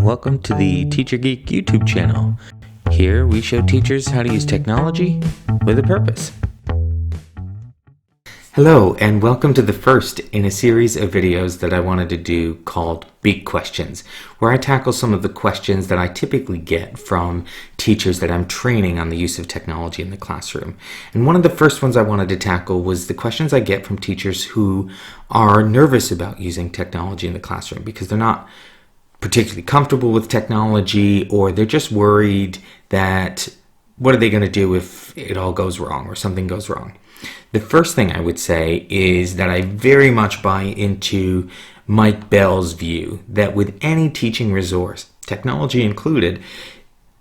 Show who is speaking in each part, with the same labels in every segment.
Speaker 1: welcome to the Teacher Geek YouTube channel. Here we show teachers how to use technology with a purpose. Hello, and welcome to the first in a series of videos that I wanted to do called Big Questions, where I tackle some of the questions that I typically get from teachers that I'm training on the use of technology in the classroom. And one of the first ones I wanted to tackle was the questions I get from teachers who are nervous about using technology in the classroom because they're not particularly comfortable with technology, or they're just worried that what are they going to do if it all goes wrong or something goes wrong. The first thing I would say is that I very much buy into Mike Bell's view that with any teaching resource, technology included,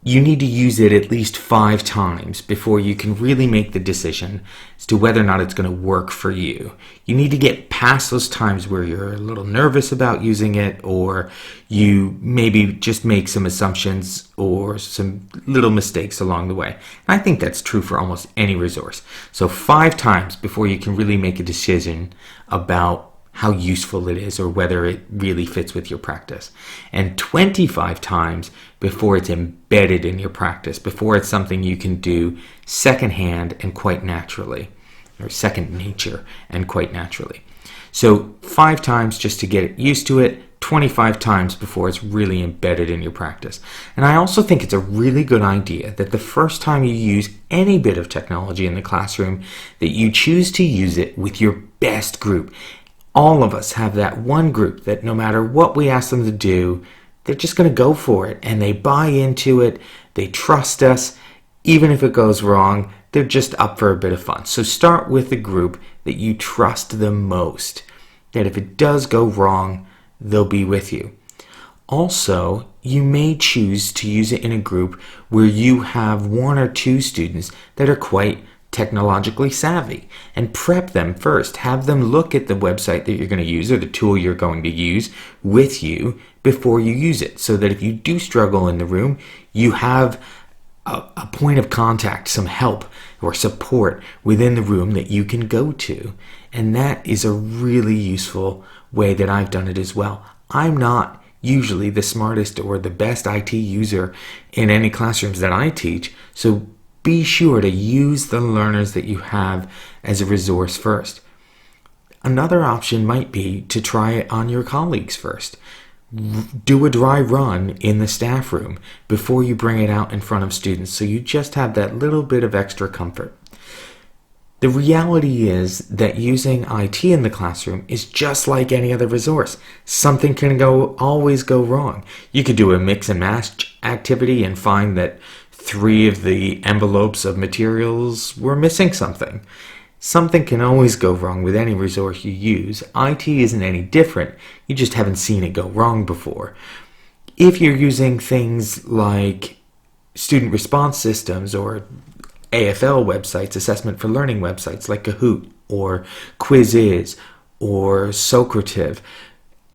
Speaker 1: you need to use it at least 5 times before you can really make the decision as to whether or not it's going to work for you. You need to get past those times where you're a little nervous about using it, or you maybe just make some assumptions or some little mistakes along the way. And I think that's true for almost any resource. So 5 times before you can really make a decision about how useful it is or whether it really fits with your practice. And 25 times before it's embedded in your practice, before it's something you can do secondhand and quite naturally, or second nature and quite naturally. So 5 times just to get used to it, 25 times before it's really embedded in your practice. And I also think it's a really good idea that the first time you use any bit of technology in the classroom, that you choose to use it with your best group. All of us have that one group that no matter what we ask them to do, they're just going to go for it, and they buy into it, they trust us. Even if it goes wrong, they're just up for a bit of fun. So start with the group that you trust the most, that if it does go wrong, they'll be with you. Also, you may choose to use it in a group where you have 1 or 2 students that are quite technologically savvy, and prep them first. Have them look at the website that you're going to use or the tool you're going to use with you before you use it, so that if you do struggle in the room, you have a point of contact, some help or support within the room that you can go to. And that is a really useful way that I've done it as well. I'm not usually the smartest or the best IT user in any classrooms that I teach, so be sure to use the learners that you have as a resource first. Another option might be to try it on your colleagues first. Do a dry run in the staff room before you bring it out in front of students, so you just have that little bit of extra comfort. The reality is that using IT in the classroom is just like any other resource. Something can always go wrong. You could do a mix and match activity and find that 3 of the envelopes of materials were missing something. Something can always go wrong with any resource you use. IT isn't any different. You just haven't seen it go wrong before. If you're using things like student response systems or AFL websites, assessment for learning websites like Kahoot or Quiziz or Socrative,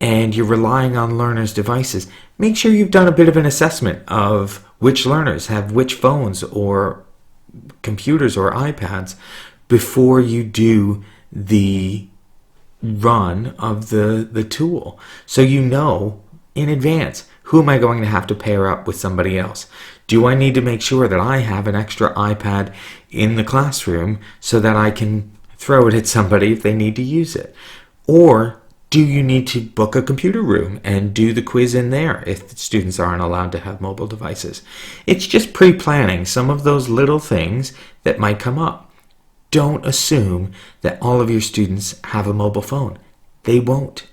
Speaker 1: and you're relying on learners' devices, make sure you've done a bit of an assessment of which learners have which phones or computers or iPads before you do the run of the tool. So you know in advance, who am I going to have to pair up with somebody else? Do I need to make sure that I have an extra iPad in the classroom so that I can throw it at somebody if they need to use it? Or do you need to book a computer room and do the quiz in there if the students aren't allowed to have mobile devices? It's just pre-planning some of those little things that might come up. Don't assume that all of your students have a mobile phone. They won't.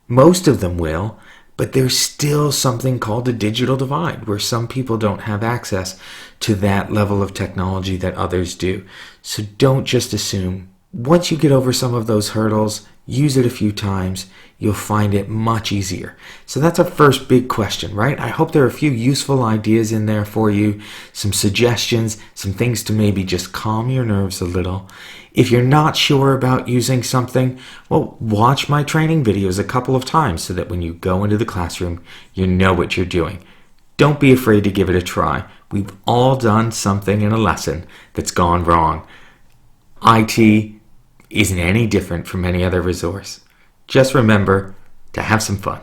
Speaker 1: Most of them will, but there's still something called a digital divide where some people don't have access to that level of technology that others do. So don't just assume. Once you get over some of those hurdles, use it a few times, you'll find it much easier. So that's our first big question, right? I hope there are a few useful ideas in there for you, some suggestions, some things to maybe just calm your nerves a little. If you're not sure about using something, well, watch my training videos a couple of times so that when you go into the classroom, you know what you're doing. Don't be afraid to give it a try. We've all done something in a lesson that's gone wrong. IT isn't any different from any other resource. Just remember to have some fun.